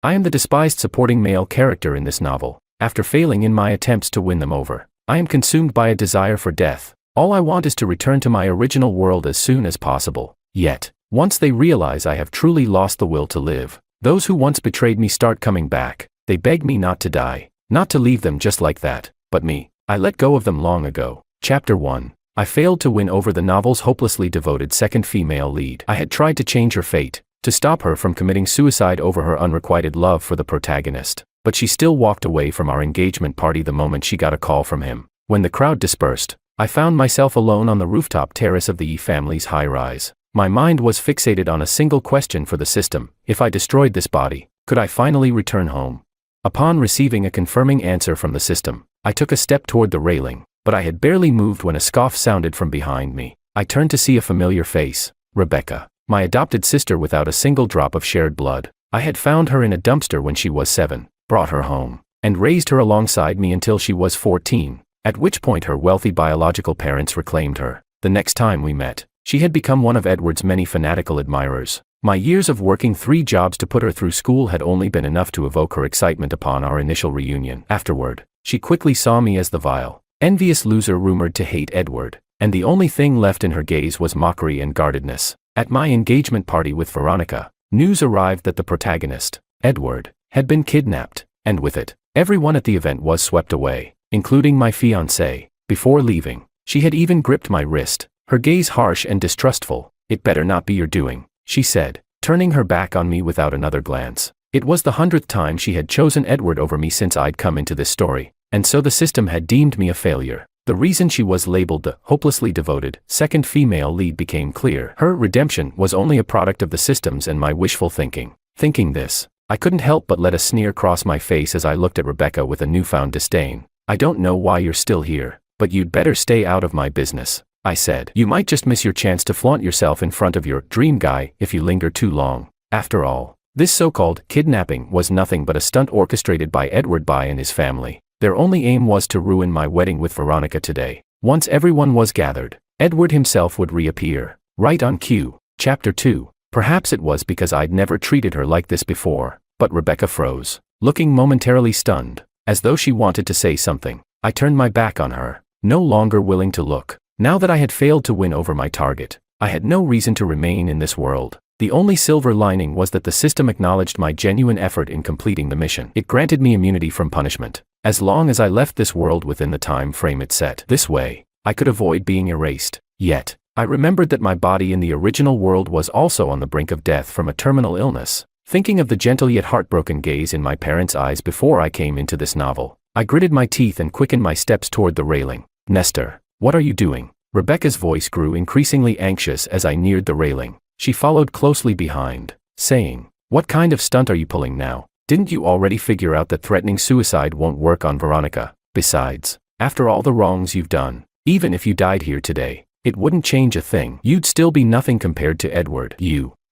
I am the despised supporting male character in this novel. After failing in my attempts to win them over, I am consumed by a desire for death. All I want is to return to my original world as soon as possible. Yet, once they realize I have truly lost the will to live, those who once betrayed me start coming back. They beg me not to die, not to leave them just like that, but me. I let go of them long ago. Chapter 1. I failed to win over the novel's hopelessly devoted second female lead. I had tried to change her fate, to stop her from committing suicide over her unrequited love for the protagonist, but she still walked away from our engagement party the moment she got a call from him. When the crowd dispersed, I found myself alone on the rooftop terrace of the E family's high-rise. My mind was fixated on a single question for the system: if I destroyed this body, could I finally return home? Upon receiving a confirming answer from the system, I took a step toward the railing, but I had barely moved when a scoff sounded from behind me. I turned to see a familiar face: Rebecca, my adopted sister without a single drop of shared blood. I had found her in a dumpster when she was 7, brought her home, and raised her alongside me until she was 14, at which point her wealthy biological parents reclaimed her. The next time we met, she had become one of Edward's many fanatical admirers. My years of working 3 jobs to put her through school had only been enough to evoke her excitement upon our initial reunion. Afterward, she quickly saw me as the vile, envious loser rumored to hate Edward, and the only thing left in her gaze was mockery and guardedness. At my engagement party with Veronica, news arrived that the protagonist, Edward, had been kidnapped, and with it, everyone at the event was swept away, including my fiancée. Before leaving, she had even gripped my wrist, her gaze harsh and distrustful. "It better not be your doing," she said, turning her back on me without another glance. It was the 100th time she had chosen Edward over me since I'd come into this story, and so the system had deemed me a failure. The reason she was labeled the hopelessly devoted second female lead became clear. Her redemption was only a product of the system's and my wishful thinking. Thinking this, I couldn't help but let a sneer cross my face as I looked at Rebecca with a newfound disdain. "I don't know why you're still here, but you'd better stay out of my business," I said. "You might just miss your chance to flaunt yourself in front of your dream guy if you linger too long." After all, this so-called kidnapping was nothing but a stunt orchestrated by Edward and his family. Their only aim was to ruin my wedding with Veronica today. Once everyone was gathered, Edward himself would reappear, right on cue. Chapter 2. Perhaps it was because I'd never treated her like this before, but Rebecca froze, looking momentarily stunned, as though she wanted to say something. I turned my back on her, no longer willing to look. Now that I had failed to win over my target, I had no reason to remain in this world. The only silver lining was that the system acknowledged my genuine effort in completing the mission. It granted me immunity from punishment, as long as I left this world within the time frame it set. This way, I could avoid being erased. Yet, I remembered that my body in the original world was also on the brink of death from a terminal illness. Thinking of the gentle yet heartbroken gaze in my parents' eyes before I came into this novel, I gritted my teeth and quickened my steps toward the railing. "Nestor, what are you doing?" Rebecca's voice grew increasingly anxious as I neared the railing. She followed closely behind, saying, "What kind of stunt are you pulling now? Didn't you already figure out that threatening suicide won't work on Veronica? Besides, after all the wrongs you've done, even if you died here today, it wouldn't change a thing. You'd still be nothing compared to Edward."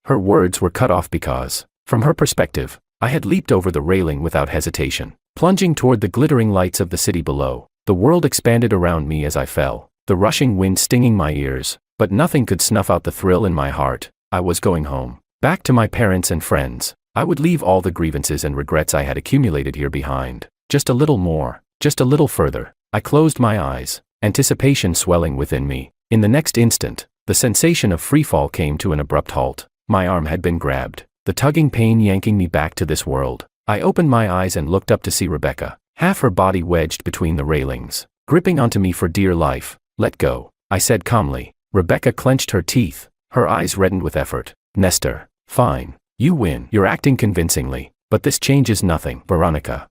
Her words were cut off because, from her perspective, I had leaped over the railing without hesitation, plunging toward the glittering lights of the city below. The world expanded around me as I fell, the rushing wind stinging my ears, but nothing could snuff out the thrill in my heart. I was going home, back to my parents and friends. I would leave all the grievances and regrets I had accumulated here behind. Just a little more, just a little further. I closed my eyes, anticipation swelling within me. In the next instant, the sensation of freefall came to an abrupt halt. My arm had been grabbed, the tugging pain yanking me back to this world. I opened my eyes and looked up to see Rebecca, half her body wedged between the railings, gripping onto me for dear life. "Let go," I said calmly. Rebecca clenched her teeth, her eyes reddened with effort. "Nestor, fine. You win. You're acting convincingly, but this changes nothing." "Veronica."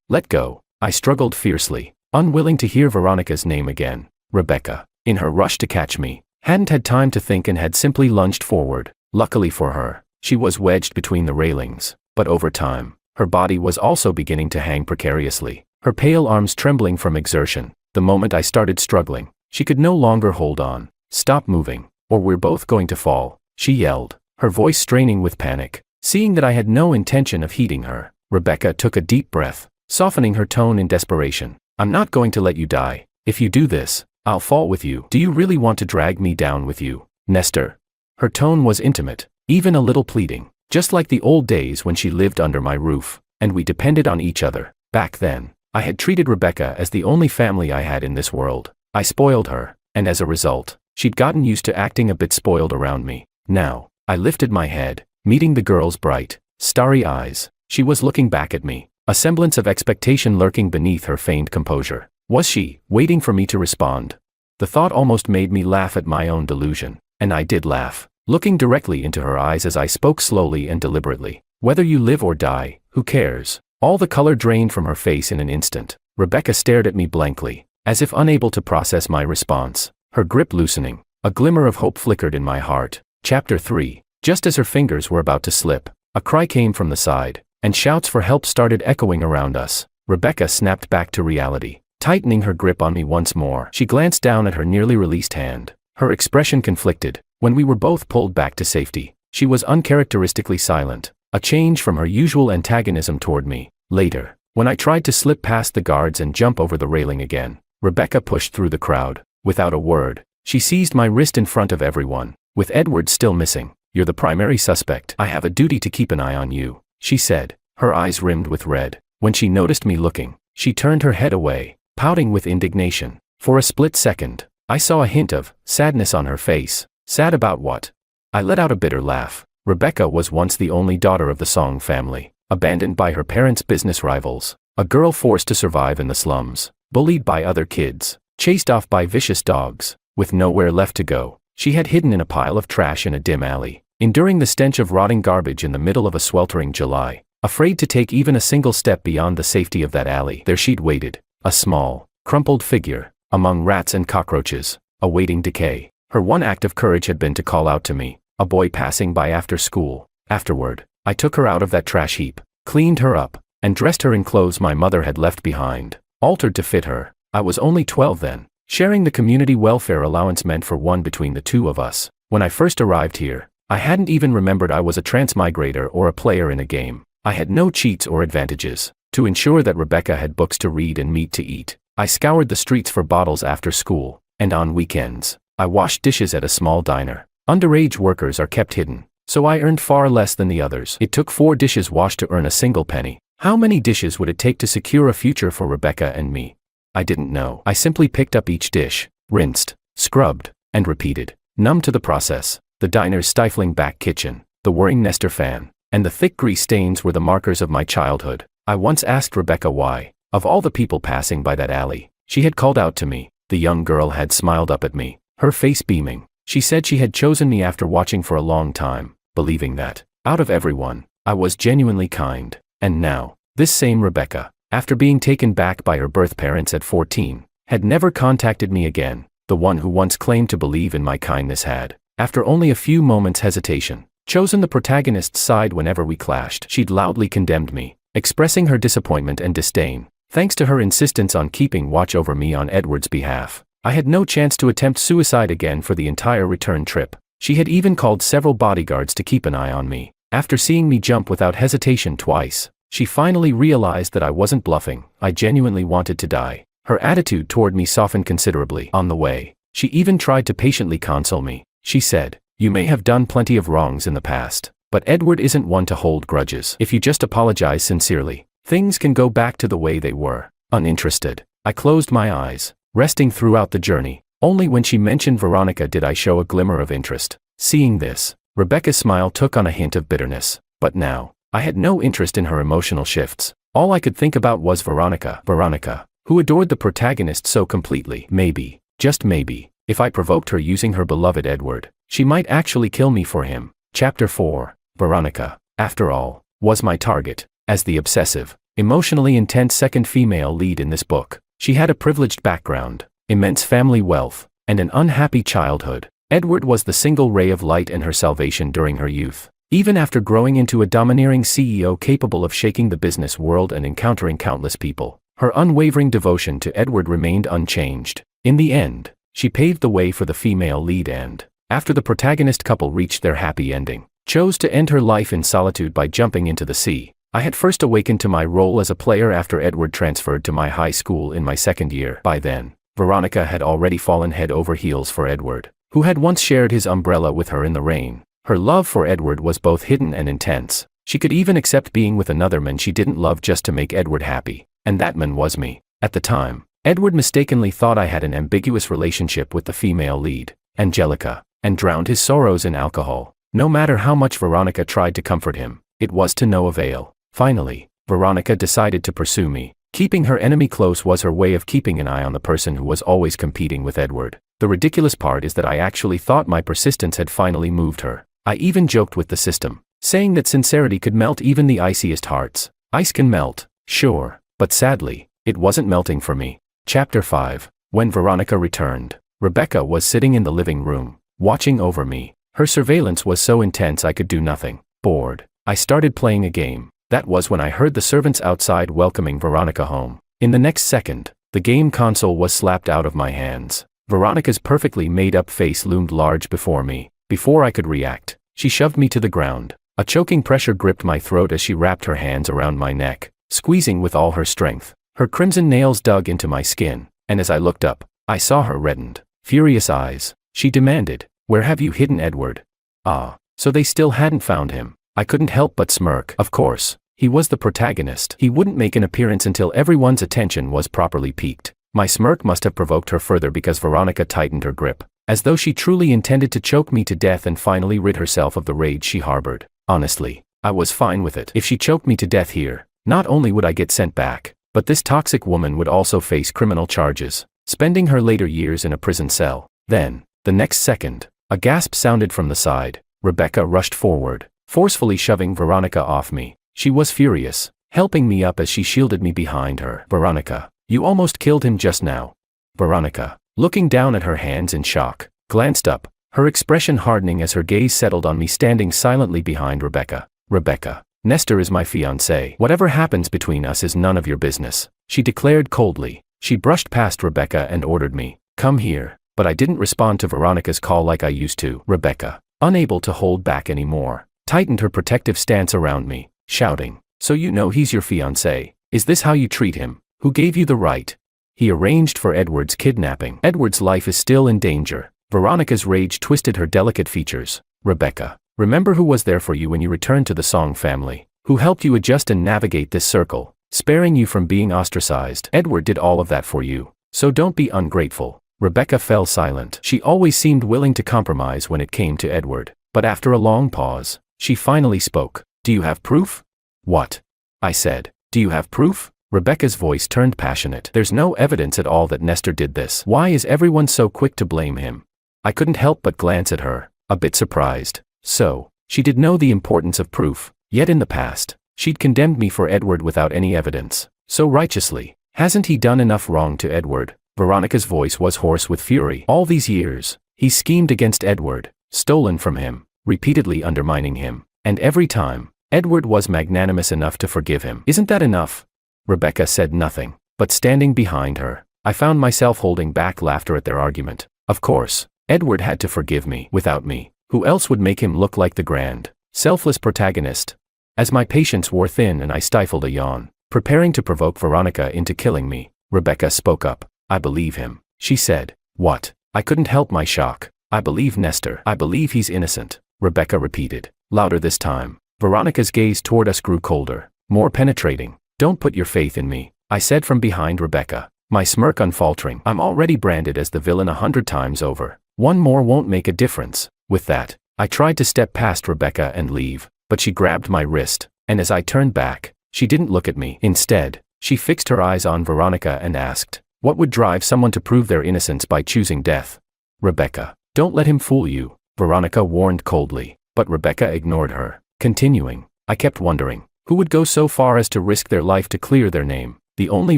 Let go." I struggled fiercely, unwilling to hear Veronica's name again. Rebecca, in her rush to catch me, hadn't had time to think and had simply lunged forward. Luckily for her, she was wedged between the railings, but over time, her body was also beginning to hang precariously, her pale arms trembling from exertion. The moment I started struggling, she could no longer hold on. "Stop moving, or we're both going to fall," she yelled, her voice straining with panic. Seeing that I had no intention of heeding her, Rebecca took a deep breath, softening her tone in desperation. "I'm not going to let you die. If you do this, I'll fall with you. Do you really want to drag me down with you, Nestor?" Her tone was intimate, even a little pleading. just like the old days when she lived under my roof, and we depended on each other. Back then, I had treated Rebecca as the only family I had in this world. I spoiled her, and as a result, she'd gotten used to acting a bit spoiled around me. Now, I lifted my head, meeting the girl's bright, starry eyes. She was looking back at me, a semblance of expectation lurking beneath her feigned composure. Was she, waiting for me to respond? The thought almost made me laugh at my own delusion, and I did laugh, looking directly into her eyes as I spoke slowly and deliberately. Whether you live or die, who cares? All the color drained from her face in an instant. Rebecca stared at me blankly, as if unable to process my response, her grip loosening. A glimmer of hope flickered in my heart. Chapter 3. Just as her fingers were about to slip, a cry came from the side, and shouts for help started echoing around us. Rebecca snapped back to reality, tightening her grip on me once more. She glanced down at her nearly released hand, her expression conflicted. When we were both pulled back to safety, she was uncharacteristically silent, a change from her usual antagonism toward me. Later, when I tried to slip past the guards and jump over the railing again, Rebecca pushed through the crowd. Without a word, she seized my wrist in front of everyone. With Edward still missing, "You're the primary suspect. I have a duty to keep an eye on you," she said, her eyes rimmed with red. When she noticed me looking, she turned her head away, pouting with indignation. For a split second, I saw a hint of sadness on her face. Sad about what? I let out a bitter laugh. Rebecca was once the only daughter of the Song family, abandoned by her parents' business rivals, a girl forced to survive in the slums, bullied by other kids, chased off by vicious dogs. With nowhere left to go, she had hidden in a pile of trash in a dim alley, enduring the stench of rotting garbage in the middle of a sweltering July. Afraid to take even a single step beyond the safety of that alley, there she'd waited, a small, crumpled figure, among rats and cockroaches, awaiting decay. Her one act of courage had been to call out to me, a boy passing by after school. Afterward, I took her out of that trash heap, cleaned her up, and dressed her in clothes my mother had left behind, altered to fit her. I was only 12 then. Sharing the community welfare allowance meant for one between the two of us. When I first arrived here, I hadn't even remembered I was a transmigrator or a player in a game. I had no cheats or advantages. To ensure that Rebecca had books to read and meat to eat, I scoured the streets for bottles after school, and on weekends, I washed dishes at a small diner. Underage workers are kept hidden, so I earned far less than the others. It took 4 dishes washed to earn a single penny. How many dishes would it take to secure a future for Rebecca and me? I didn't know. I simply picked up each dish, rinsed, scrubbed, and repeated, numb to the process. The diner's stifling back kitchen, the whirring Nestor fan, and the thick grease stains were the markers of my childhood. I once asked Rebecca why, of all the people passing by that alley, she had called out to me. The young girl had smiled up at me, her face beaming. She said she had chosen me after watching for a long time, believing that, out of everyone, I was genuinely kind. And now, this same Rebecca, after being taken back by her birth parents at 14, had never contacted me again. The one who once claimed to believe in my kindness had, after only a few moments' hesitation, chosen the protagonist's side whenever we clashed. She'd loudly condemned me, expressing her disappointment and disdain. Thanks to her insistence on keeping watch over me on Edward's behalf, I had no chance to attempt suicide again for the entire return trip. She had even called several bodyguards to keep an eye on me. After seeing me jump without hesitation twice, she finally realized that I wasn't bluffing. I genuinely wanted to die. Her attitude toward me softened considerably. On the way, she even tried to patiently console me. She said, "You may have done plenty of wrongs in the past, but Edward isn't one to hold grudges. If you just apologize sincerely, things can go back to the way they were." Uninterested, I closed my eyes, resting throughout the journey. Only when she mentioned Veronica did I show a glimmer of interest. Seeing this, Rebecca's smile took on a hint of bitterness. But now, I had no interest in her emotional shifts. All I could think about was Veronica, who adored the protagonist so completely. Maybe, just maybe, if I provoked her using her beloved Edward, she might actually kill me for him. Chapter 4. Veronica, after all, was my target. As the obsessive, emotionally intense second female lead in this book, she had a privileged background, immense family wealth, and an unhappy childhood. Edward was the single ray of light and her salvation during her youth. Even after growing into a domineering CEO capable of shaking the business world and encountering countless people, her unwavering devotion to Edward remained unchanged. In the end, she paved the way for the female lead and, after the protagonist couple reached their happy ending, chose to end her life in solitude by jumping into the sea. I had first awakened to my role as a player after Edward transferred to my high school in my second year. By then, Veronica had already fallen head over heels for Edward, who had once shared his umbrella with her in the rain. Her love for Edward was both hidden and intense. She could even accept being with another man she didn't love just to make Edward happy, and that man was me. At the time, Edward mistakenly thought I had an ambiguous relationship with the female lead, Angelica, and drowned his sorrows in alcohol. No matter how much Veronica tried to comfort him, it was to no avail. Finally, Veronica decided to pursue me. Keeping her enemy close was her way of keeping an eye on the person who was always competing with Edward. The ridiculous part is that I actually thought my persistence had finally moved her. I even joked with the system, saying that sincerity could melt even the iciest hearts. Ice can melt, sure, but sadly, it wasn't melting for me. Chapter 5. When Veronica returned, Rebecca was sitting in the living room, watching over me. Her surveillance was so intense I could do nothing. Bored, I started playing a game. That was when I heard the servants outside welcoming Veronica home. In the next second, the game console was slapped out of my hands. Veronica's perfectly made-up face loomed large before me. Before I could react, she shoved me to the ground. A choking pressure gripped my throat as she wrapped her hands around my neck, squeezing with all her strength. Her crimson nails dug into my skin, and as I looked up, I saw her reddened, furious eyes. She demanded, "Where have you hidden Edward?" Ah, so they still hadn't found him. I couldn't help but smirk. Of course, he was the protagonist. He wouldn't make an appearance until everyone's attention was properly piqued. My smirk must have provoked her further because Veronica tightened her grip, as though she truly intended to choke me to death and finally rid herself of the rage she harbored. Honestly, I was fine with it. If she choked me to death here, not only would I get sent back, but this toxic woman would also face criminal charges, spending her later years in a prison cell. Then, the next second, a gasp sounded from the side. Rebecca rushed forward, forcefully shoving Veronica off me. She was furious, helping me up as she shielded me behind her. "Veronica, you almost killed him just now." Veronica, looking down at her hands in shock, glanced up, her expression hardening as her gaze settled on me standing silently behind Rebecca. "Rebecca, Nestor is my fiancé. Whatever happens between us is none of your business," she declared coldly. She brushed past Rebecca and ordered me, "Come here," but I didn't respond to Veronica's call like I used to. Rebecca, unable to hold back anymore, tightened her protective stance around me, shouting, "So you know he's your fiancé? Is this how you treat him? Who gave you the right? He arranged for Edward's kidnapping. Edward's life is still in danger." Veronica's rage twisted her delicate features. "Rebecca, remember who was there for you when you returned to the Song family, who helped you adjust and navigate this circle, sparing you from being ostracized. Edward did all of that for you, so don't be ungrateful." Rebecca fell silent. She always seemed willing to compromise when it came to Edward, but after a long pause, she finally spoke. "Do you have proof?" "What?" I said. "Do you have proof?" Rebecca's voice turned passionate. "There's no evidence at all that Nestor did this. Why is everyone so quick to blame him?" I couldn't help but glance at her, a bit surprised. So, she did know the importance of proof, yet in the past, she'd condemned me for Edward without any evidence. So righteously, hasn't he done enough wrong to Edward? Veronica's voice was hoarse with fury. "All these years, he schemed against Edward, stolen from him, repeatedly undermining him, and every time, Edward was magnanimous enough to forgive him. Isn't that enough?" Rebecca said nothing, but standing behind her, I found myself holding back laughter at their argument. Of course, Edward had to forgive me. Without me, who else would make him look like the grand, selfless protagonist? As my patience wore thin and I stifled a yawn, preparing to provoke Veronica into killing me, Rebecca spoke up. "I believe him," she said. "What?" I couldn't help my shock. "I believe Nestor. I believe he's innocent," Rebecca repeated, louder this time. Veronica's gaze toward us grew colder, more penetrating. "Don't put your faith in me," I said from behind Rebecca, my smirk unfaltering. "I'm already branded as the villain 100 times over. One more won't make a difference." With that, I tried to step past Rebecca and leave, but she grabbed my wrist, and as I turned back, she didn't look at me. Instead, she fixed her eyes on Veronica and asked, "What would drive someone to prove their innocence by choosing death?" "Rebecca, don't let him fool you," Veronica warned coldly, but Rebecca ignored her. Continuing, I kept wondering, who would go so far as to risk their life to clear their name? The only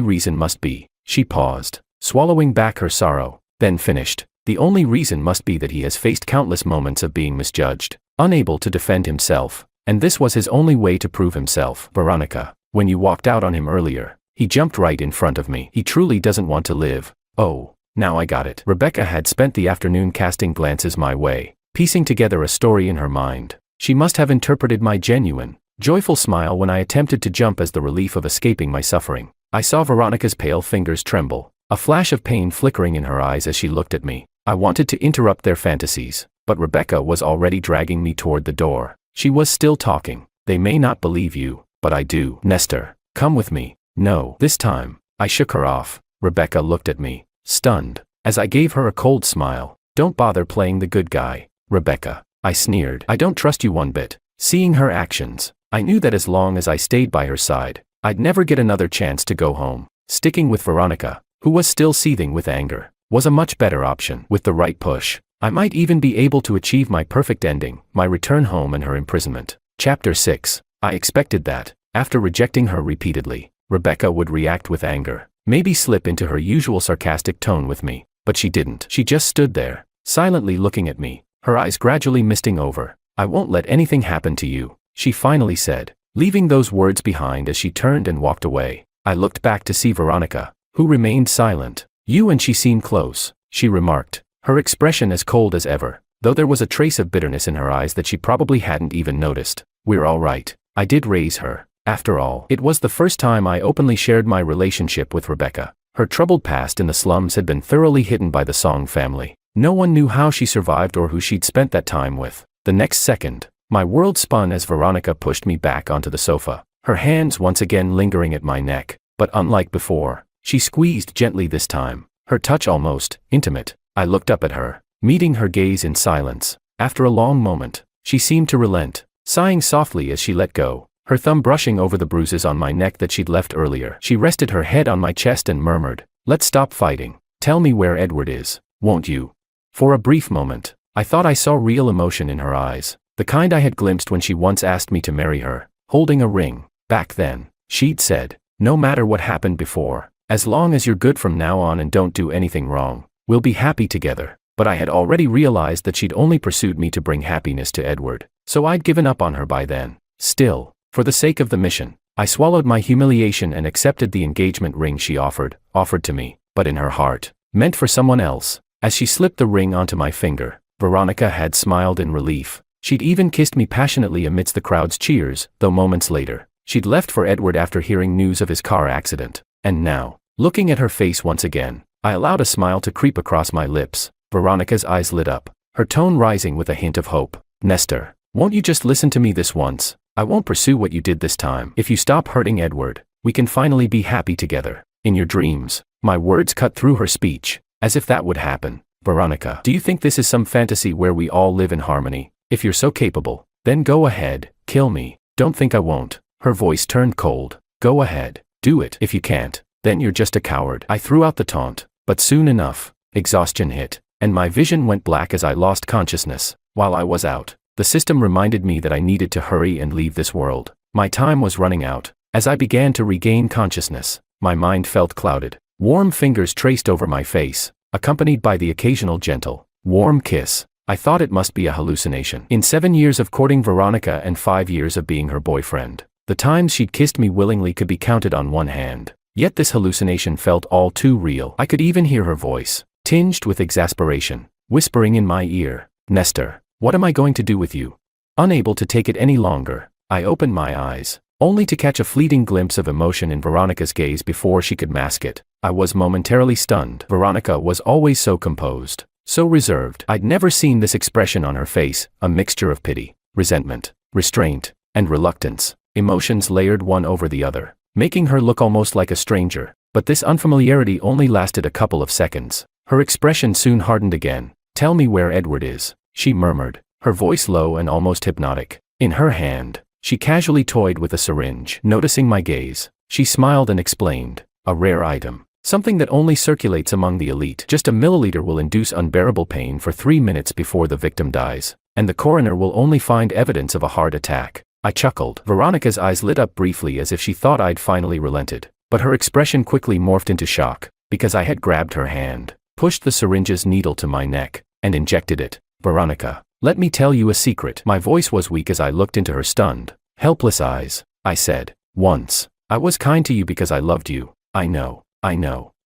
reason must be, she paused, swallowing back her sorrow, then finished. The only reason must be that he has faced countless moments of being misjudged, unable to defend himself, and this was his only way to prove himself. "Veronica, when you walked out on him earlier, he jumped right in front of me. He truly doesn't want to live." "Oh, now I got it." Rebecca had spent the afternoon casting glances my way, piecing together a story in her mind. She must have interpreted my genuine, joyful smile when I attempted to jump as the relief of escaping my suffering. I saw Veronica's pale fingers tremble, a flash of pain flickering in her eyes as she looked at me. I wanted to interrupt their fantasies, But Rebecca was already dragging me toward the door. She was still talking. They may not believe you, but I do. Nestor, come with me. No. This time, I shook her off. Rebecca looked at me, stunned, as I gave her a cold smile. Don't bother playing the good guy, Rebecca. I sneered. I don't trust you one bit. Seeing her actions, I knew that as long as I stayed by her side, I'd never get another chance to go home. Sticking with Veronica, who was still seething with anger, was a much better option. With the right push, I might even be able to achieve my perfect ending, my return home and her imprisonment. Chapter 6. I expected that, after rejecting her repeatedly, Rebecca would react with anger, maybe slip into her usual sarcastic tone with me, but she didn't. She just stood there, silently looking at me, her eyes gradually misting over. I won't let anything happen to you, she finally said, leaving those words behind as she turned and walked away. I looked back to see Veronica, who remained silent. You and she seem close, she remarked, her expression as cold as ever, though there was a trace of bitterness in her eyes that she probably hadn't even noticed. We're all right. I did raise her. After all, it was the first time I openly shared my relationship with Rebecca. Her troubled past in the slums had been thoroughly hidden by the Song family. No one knew how she survived or who she'd spent that time with. The next second, my world spun as Veronica pushed me back onto the sofa, her hands once again lingering at my neck, but unlike before, she squeezed gently this time, her touch almost intimate. I looked up at her, meeting her gaze in silence. After a long moment, she seemed to relent, sighing softly as she let go, her thumb brushing over the bruises on my neck that she'd left earlier. She rested her head on my chest and murmured, "Let's stop fighting. Tell me where Edward is, won't you?" For a brief moment, I thought I saw real emotion in her eyes, the kind I had glimpsed when she once asked me to marry her, holding a ring. Back then, she'd said, "No matter what happened before, as long as you're good from now on and don't do anything wrong, we'll be happy together." But I had already realized that she'd only pursued me to bring happiness to Edward, so I'd given up on her by then. Still, for the sake of the mission, I swallowed my humiliation and accepted the engagement ring she offered to me, but in her heart, meant for someone else. As she slipped the ring onto my finger, Veronica had smiled in relief. She'd even kissed me passionately amidst the crowd's cheers, though moments later, she'd left for Edward after hearing news of his car accident. And now, looking at her face once again, I allowed a smile to creep across my lips. Veronica's eyes lit up, her tone rising with a hint of hope. "Nestor, won't you just listen to me this once? I won't pursue what you did this time. If you stop hurting Edward, we can finally be happy together. In your dreams." My words cut through her speech, as if that would happen. "Veronica, do you think this is some fantasy where we all live in harmony? If you're so capable, then go ahead, kill me. Don't think I won't." Her voice turned cold. "Go ahead, do it. If you can't, then you're just a coward." I threw out the taunt, but soon enough, exhaustion hit, and my vision went black as I lost consciousness. While I was out, the system reminded me that I needed to hurry and leave this world. My time was running out. As I began to regain consciousness, my mind felt clouded. Warm fingers traced over my face, accompanied by the occasional gentle, warm kiss. I thought it must be a hallucination. In 7 years of courting Veronica and 5 years of being her boyfriend, the times she'd kissed me willingly could be counted on one hand. Yet this hallucination felt all too real. I could even hear her voice, tinged with exasperation, whispering in my ear, "Nestor, what am I going to do with you?" Unable to take it any longer, I opened my eyes, only to catch a fleeting glimpse of emotion in Veronica's gaze before she could mask it. I was momentarily stunned. Veronica was always so composed, so reserved. I'd never seen this expression on her face, a mixture of pity, resentment, restraint, and reluctance, emotions layered one over the other, making her look almost like a stranger. But this unfamiliarity only lasted a couple of seconds. Her expression soon hardened again. "Tell me where Edward is," she murmured, her voice low and almost hypnotic. In her hand, she casually toyed with a syringe. Noticing my gaze, she smiled and explained, "A rare item. Something that only circulates among the elite. Just a milliliter will induce unbearable pain for 3 minutes before the victim dies, and the coroner will only find evidence of a heart attack." I chuckled. Veronica's eyes lit up briefly as if she thought I'd finally relented, but her expression quickly morphed into shock, because I had grabbed her hand, pushed the syringe's needle to my neck, and injected it. "Veronica, let me tell you a secret." My voice was weak as I looked into her stunned, helpless eyes. I said, "Once, I was kind to you because I loved you. I know.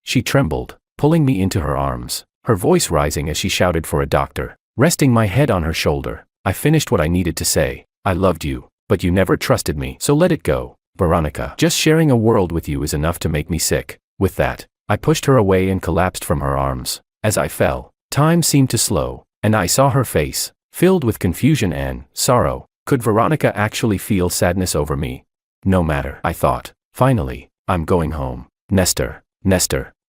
She trembled, pulling me into her arms, her voice rising as she shouted for a doctor. Resting my head on her shoulder, I finished what I needed to say. "I loved you, but you never trusted me, so let it go. Veronica, just sharing a world with you is enough to make me sick." With that, I pushed her away and collapsed from her arms. As I fell, time seemed to slow, and I saw her face, filled with confusion and sorrow. Could Veronica actually feel sadness over me? No matter, I thought. Finally, I'm going home. Nestor.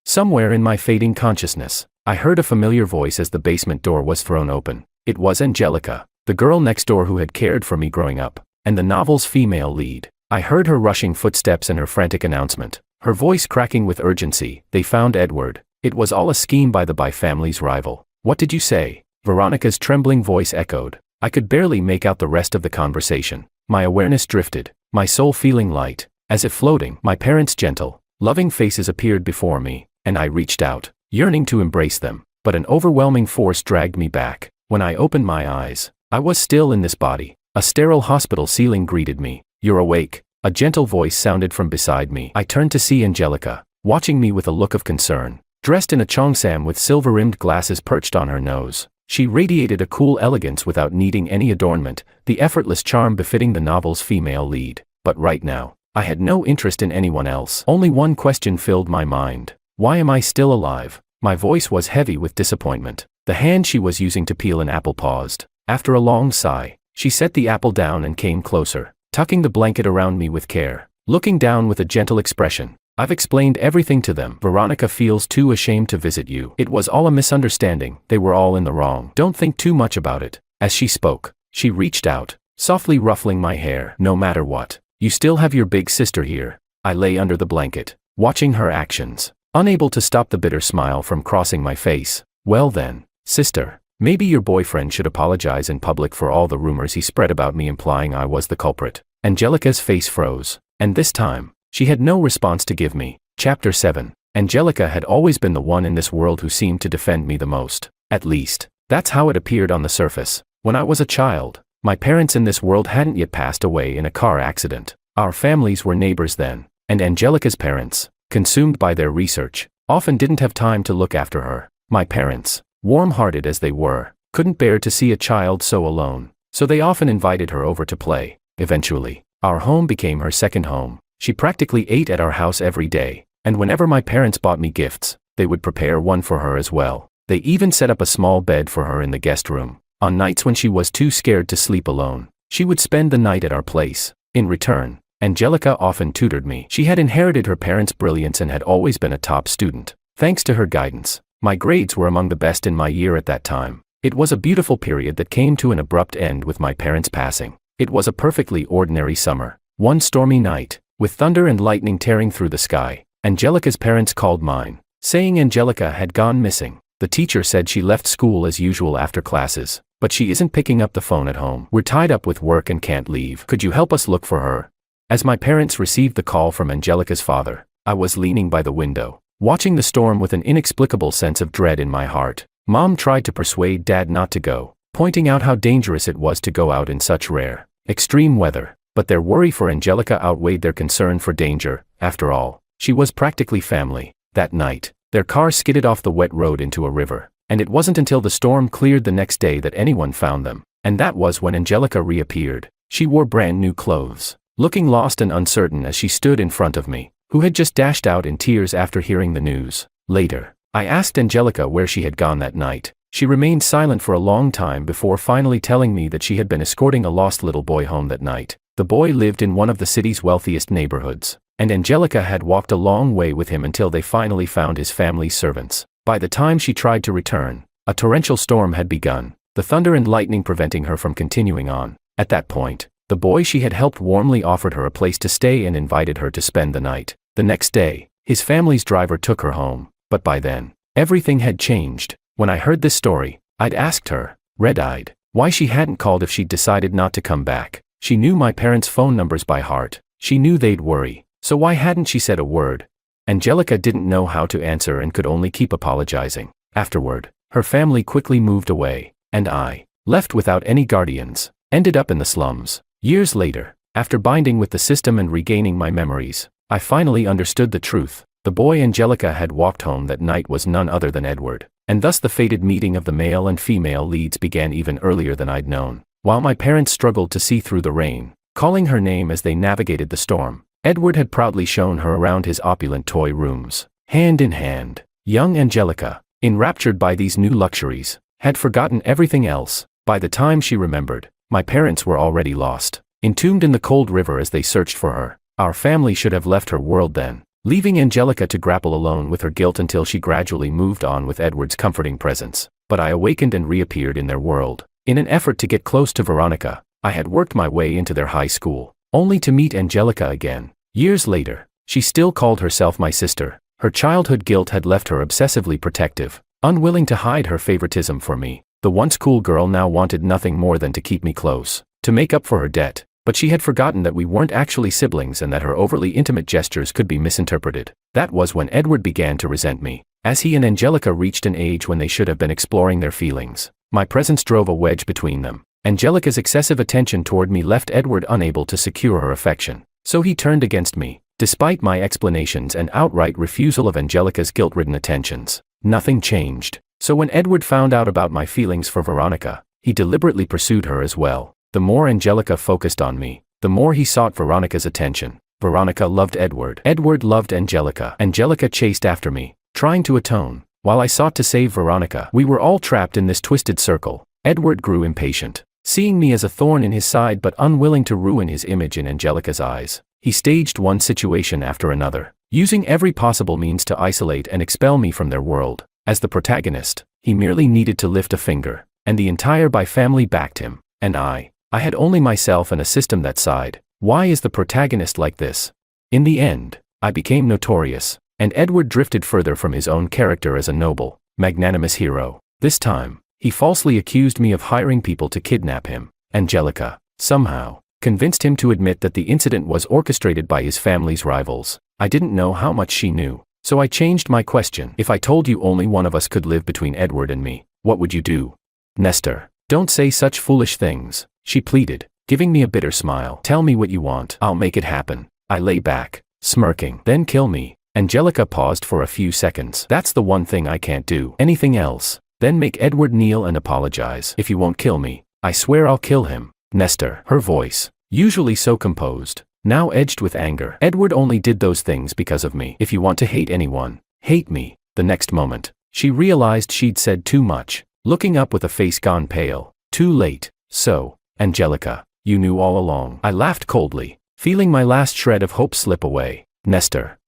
Somewhere in my fading consciousness, I heard a familiar voice as the basement door was thrown open. It was Angelica, the girl next door who had cared for me growing up, and the novel's female lead. I heard her rushing footsteps and her frantic announcement, her voice cracking with urgency. They found Edward. It was all a scheme by the family's rival. What did you say? Veronica's trembling voice echoed. I could barely make out the rest of the conversation. My awareness drifted, my soul feeling light, as if floating. My parents' gentle, loving faces appeared before me, and I reached out, yearning to embrace them, but an overwhelming force dragged me back. When I opened my eyes, I was still in this body. A sterile hospital ceiling greeted me. You're awake. A gentle voice sounded from beside me. I turned to see Angelica, watching me with a look of concern. Dressed in a cheongsam with silver-rimmed glasses perched on her nose, she radiated a cool elegance without needing any adornment, the effortless charm befitting the novel's female lead. But right now, I had no interest in anyone else. Only one question filled my mind. Why am I still alive? My voice was heavy with disappointment. The hand she was using to peel an apple paused. After a long sigh, she set the apple down and came closer, tucking the blanket around me with care, looking down with a gentle expression. I've explained everything to them. Veronica feels too ashamed to visit you. It was all a misunderstanding. They were all in the wrong. Don't think too much about it. As she spoke, she reached out, softly ruffling my hair. No matter what, you still have your big sister here. I lay under the blanket, watching her actions, unable to stop the bitter smile from crossing my face. Well then, sister, maybe your boyfriend should apologize in public for all the rumors he spread about me, implying I was the culprit. Angelica's face froze, and this time, she had no response to give me. Chapter 7. Angelica had always been the one in this world who seemed to defend me the most. At least, that's how it appeared on the surface. When I was a child, my parents in this world hadn't yet passed away in a car accident. Our families were neighbors then, and Angelica's parents, consumed by their research, often didn't have time to look after her. My parents, warm-hearted as they were, couldn't bear to see a child so alone, so they often invited her over to play. Eventually, our home became her second home. She practically ate at our house every day, and whenever my parents bought me gifts, they would prepare one for her as well. They even set up a small bed for her in the guest room. On nights when she was too scared to sleep alone, she would spend the night at our place. In return, Angelica often tutored me. She had inherited her parents' brilliance and had always been a top student. Thanks to her guidance, my grades were among the best in my year at that time. It was a beautiful period that came to an abrupt end with my parents passing. It was a perfectly ordinary summer. One stormy night, with thunder and lightning tearing through the sky, Angelica's parents called mine, saying Angelica had gone missing. The teacher said she left school as usual after classes, but she isn't picking up the phone at home. We're tied up with work and can't leave. Could you help us look for her? As my parents received the call from Angelica's father, I was leaning by the window, watching the storm with an inexplicable sense of dread in my heart. Mom tried to persuade Dad not to go, pointing out how dangerous it was to go out in such rare, extreme weather. But their worry for Angelica outweighed their concern for danger. After all, she was practically family. That night, their car skidded off the wet road into a river, and it wasn't until the storm cleared the next day that anyone found them. And that was when Angelica reappeared. She wore brand new clothes, looking lost and uncertain as she stood in front of me, who had just dashed out in tears after hearing the news. Later, I asked Angelica where she had gone that night. She remained silent for a long time before finally telling me that she had been escorting a lost little boy home that night. The boy lived in one of the city's wealthiest neighborhoods, and Angelica had walked a long way with him until they finally found his family's servants. By the time she tried to return, a torrential storm had begun, the thunder and lightning preventing her from continuing on. At that point, the boy she had helped warmly offered her a place to stay and invited her to spend the night. The next day, his family's driver took her home, but by then, everything had changed. When I heard this story, I'd asked her, red-eyed, why she hadn't called if she'd decided not to come back. She knew my parents' phone numbers by heart. She knew they'd worry, so why hadn't she said a word? Angelica didn't know how to answer and could only keep apologizing. Afterward, her family quickly moved away, and I, left without any guardians, ended up in the slums. Years later, after binding with the system and regaining my memories, I finally understood the truth. The boy Angelica had walked home that night was none other than Edward, and thus the fated meeting of the male and female leads began even earlier than I'd known. While my parents struggled to see through the rain, calling her name as they navigated the storm, Edward had proudly shown her around his opulent toy rooms. Hand in hand, young Angelica, enraptured by these new luxuries, had forgotten everything else. By the time she remembered, my parents were already lost, entombed in the cold river as they searched for her. Our family should have left her world then, leaving Angelica to grapple alone with her guilt until she gradually moved on with Edward's comforting presence. But I awakened and reappeared in their world. In an effort to get close to Veronica, I had worked my way into their high school, only to meet Angelica again. Years later, she still called herself my sister. Her childhood guilt had left her obsessively protective, unwilling to hide her favoritism for me. The once cool girl now wanted nothing more than to keep me close, to make up for her debt. But she had forgotten that we weren't actually siblings and that her overly intimate gestures could be misinterpreted. That was when Edward began to resent me, as he and Angelica reached an age when they should have been exploring their feelings. My presence drove a wedge between them. Angelica's excessive attention toward me left Edward unable to secure her affection. So he turned against me. Despite my explanations and outright refusal of Angelica's guilt-ridden attentions, nothing changed. So when Edward found out about my feelings for Veronica, he deliberately pursued her as well. The more Angelica focused on me, the more he sought Veronica's attention. Veronica loved Edward. Edward loved Angelica. Angelica chased after me, trying to atone, while I sought to save Veronica. We were all trapped in this twisted circle. Edward grew impatient, seeing me as a thorn in his side but unwilling to ruin his image in Angelica's eyes. He staged one situation after another, using every possible means to isolate and expel me from their world. As the protagonist, he merely needed to lift a finger, and the entire family backed him. And I had only myself and a system that sighed. Why is the protagonist like this? In the end, I became notorious, and Edward drifted further from his own character as a noble, magnanimous hero. This time, he falsely accused me of hiring people to kidnap him. Angelica, somehow, convinced him to admit that the incident was orchestrated by his family's rivals. I didn't know how much she knew, so I changed my question. If I told you only one of us could live between Edward and me, what would you do? Nestor, don't say such foolish things, she pleaded, giving me a bitter smile. Tell me what you want. I'll make it happen. I lay back, smirking. Then kill me. Angelica paused for a few seconds. That's the one thing I can't do. Anything else? Then make Edward kneel and apologize. If you won't kill me, I swear I'll kill him. Nestor, her voice, usually so composed, now edged with anger. Edward only did those things because of me. If you want to hate anyone, hate me. The next moment, she realized she'd said too much, looking up with a face gone pale. Too late. So, Angelica, you knew all along. I laughed coldly, feeling my last shred of hope slip away. Nestor,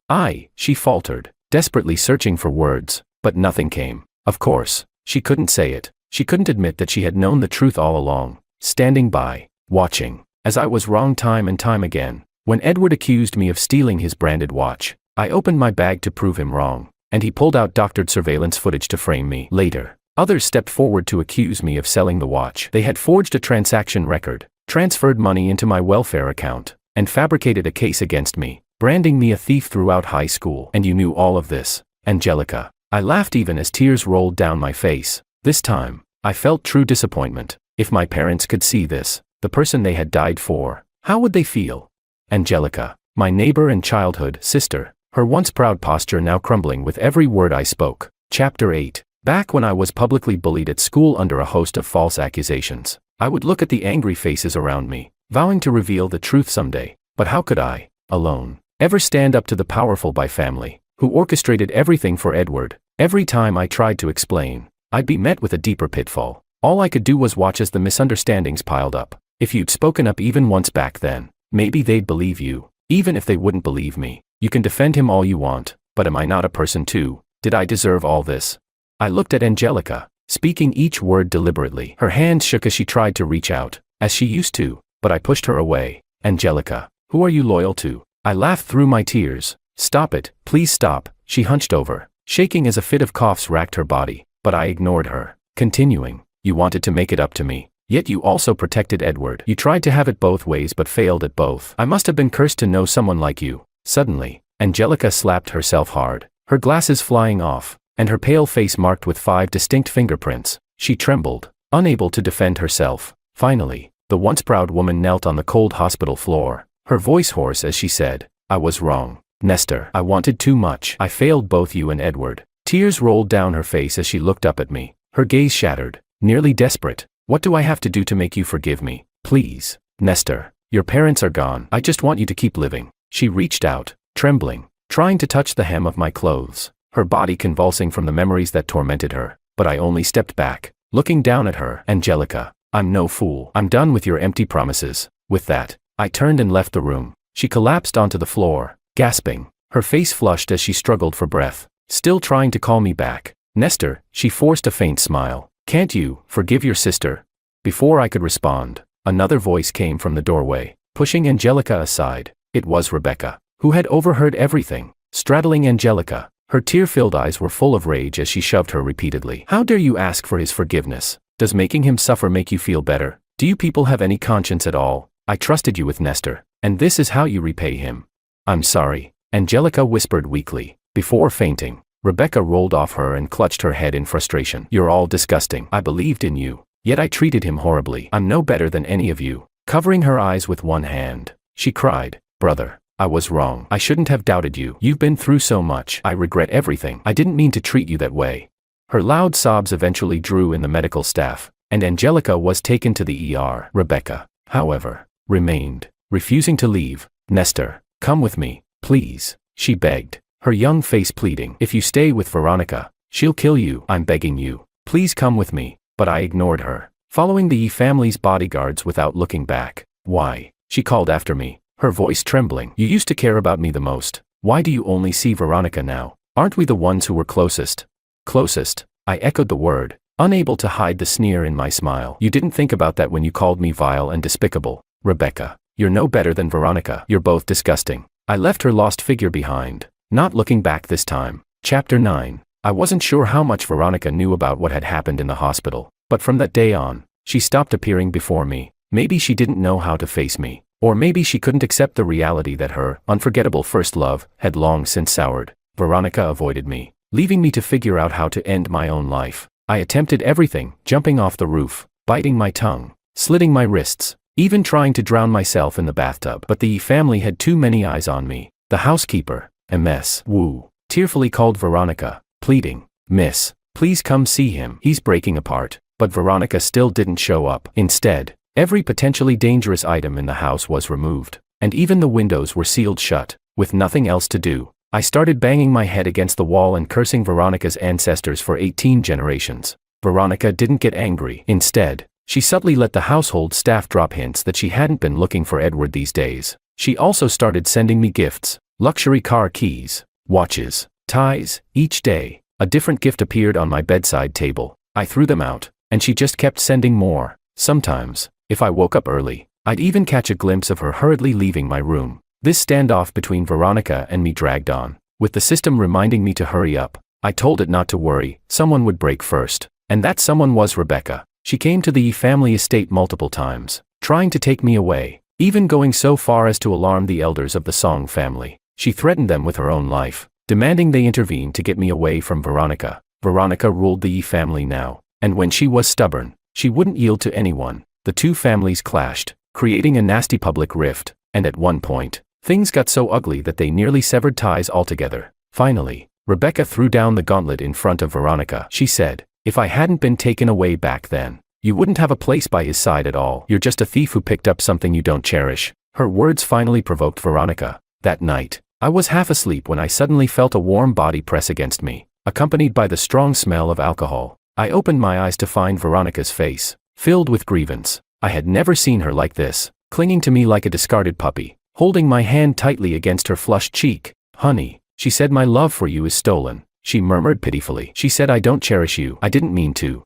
she faltered, desperately searching for words, but nothing came. Of course, she couldn't say it. She couldn't admit that she had known the truth all along, standing by, watching, as I was wrong time and time again. When Edward accused me of stealing his branded watch, I opened my bag to prove him wrong, and he pulled out doctored surveillance footage to frame me. Later, others stepped forward to accuse me of selling the watch. They had forged a transaction record, transferred money into my welfare account, and fabricated a case against me, branding me a thief throughout high school. And you knew all of this, Angelica. I laughed even as tears rolled down my face. This time, I felt true disappointment. If my parents could see this, the person they had died for, how would they feel? Angelica, my neighbor and childhood sister, her once proud posture now crumbling with every word I spoke. Chapter 8. Back when I was publicly bullied at school under a host of false accusations, I would look at the angry faces around me, vowing to reveal the truth someday. But how could I, alone, ever stand up to the powerful family, who orchestrated everything for Edward? Every time I tried to explain, I'd be met with a deeper pitfall. All I could do was watch as the misunderstandings piled up. If you'd spoken up even once back then, maybe they'd believe you. Even if they wouldn't believe me, you can defend him all you want, but am I not a person too? Did I deserve all this? I looked at Angelica, speaking each word deliberately. Her hands shook as she tried to reach out, as she used to, but I pushed her away. Angelica, who are you loyal to? I laughed through my tears. Stop it, please stop. She hunched over, shaking as a fit of coughs racked her body, but I ignored her, continuing. You wanted to make it up to me, yet you also protected Edward. You tried to have it both ways but failed at both. I must have been cursed to know someone like you. Suddenly, Angelica slapped herself hard, her glasses flying off, and her pale face marked with 5 distinct fingerprints. She trembled, unable to defend herself. Finally, the once proud woman knelt on the cold hospital floor, her voice hoarse as she said, I was wrong. Nestor, I wanted too much. I failed both you and Edward. Tears rolled down her face as she looked up at me, her gaze shattered, nearly desperate. What do I have to do to make you forgive me? Please. Nestor, your parents are gone. I just want you to keep living. She reached out, trembling, trying to touch the hem of my clothes, her body convulsing from the memories that tormented her, but I only stepped back, looking down at her. Angelica, I'm no fool. I'm done with your empty promises. With that, I turned and left the room. She collapsed onto the floor, gasping. Her face flushed as she struggled for breath, still trying to call me back. Nestor, she forced a faint smile. Can't you forgive your sister? Before I could respond, another voice came from the doorway, pushing Angelica aside. It was Rebecca, who had overheard everything. Straddling Angelica, her tear-filled eyes were full of rage as she shoved her repeatedly. How dare you ask for his forgiveness? Does making him suffer make you feel better? Do you people have any conscience at all? I trusted you with Nestor, and this is how you repay him. I'm sorry, Angelica whispered weakly. Before fainting, Rebecca rolled off her and clutched her head in frustration. You're all disgusting. I believed in you, yet I treated him horribly. I'm no better than any of you. Covering her eyes with one hand, she cried, Brother, I was wrong. I shouldn't have doubted you. You've been through so much. I regret everything. I didn't mean to treat you that way. Her loud sobs eventually drew in the medical staff, and Angelica was taken to the ER. Rebecca, however, remained, refusing to leave. Nestor, come with me, please, she begged, her young face pleading. If you stay with Veronica, she'll kill you. I'm begging you, please come with me. But I ignored her, following the family's bodyguards without looking back. Why? She called after me, her voice trembling. You used to care about me the most. Why do you only see Veronica now? Aren't we the ones who were closest? Closest, I echoed the word, unable to hide the sneer in my smile. You didn't think about that when you called me vile and despicable. Rebecca, you're no better than Veronica. You're both disgusting. I left her lost figure behind, not looking back this time. Chapter 9. I wasn't sure how much Veronica knew about what had happened in the hospital, but from that day on, she stopped appearing before me. Maybe she didn't know how to face me, or maybe she couldn't accept the reality that her unforgettable first love had long since soured. Veronica avoided me, leaving me to figure out how to end my own life. I attempted everything, jumping off the roof, biting my tongue, slitting my wrists, even trying to drown myself in the bathtub. But the family had too many eyes on me. The housekeeper, Ms. Wu, tearfully called Veronica, pleading, Miss, please come see him. He's breaking apart. But Veronica still didn't show up. Instead, every potentially dangerous item in the house was removed, and even the windows were sealed shut. With nothing else to do, I started banging my head against the wall and cursing Veronica's ancestors for 18 generations. Veronica didn't get angry. Instead, she subtly let the household staff drop hints that she hadn't been looking for Edward these days. She also started sending me gifts, luxury car keys, watches, ties. Each day, a different gift appeared on my bedside table. I threw them out, and she just kept sending more. Sometimes, if I woke up early, I'd even catch a glimpse of her hurriedly leaving my room. This standoff between Veronica and me dragged on, with the system reminding me to hurry up. I told it not to worry, someone would break first, and that someone was Rebecca. She came to the family estate multiple times, trying to take me away, even going so far as to alarm the elders of the Song family. She threatened them with her own life, demanding they intervene to get me away from Veronica. Veronica ruled the family now, and when she was stubborn, she wouldn't yield to anyone. The two families clashed, creating a nasty public rift, and at one point, things got so ugly that they nearly severed ties altogether. Finally, Rebecca threw down the gauntlet in front of Veronica. She said, if I hadn't been taken away back then, you wouldn't have a place by his side at all. You're just a thief who picked up something you don't cherish. Her words finally provoked Veronica. That night, I was half asleep when I suddenly felt a warm body press against me, accompanied by the strong smell of alcohol. I opened my eyes to find Veronica's face, filled with grievance. I had never seen her like this, clinging to me like a discarded puppy, holding my hand tightly against her flushed cheek. Honey, she said, my love for you is stolen. She murmured pitifully. She said I don't cherish you. I didn't mean to.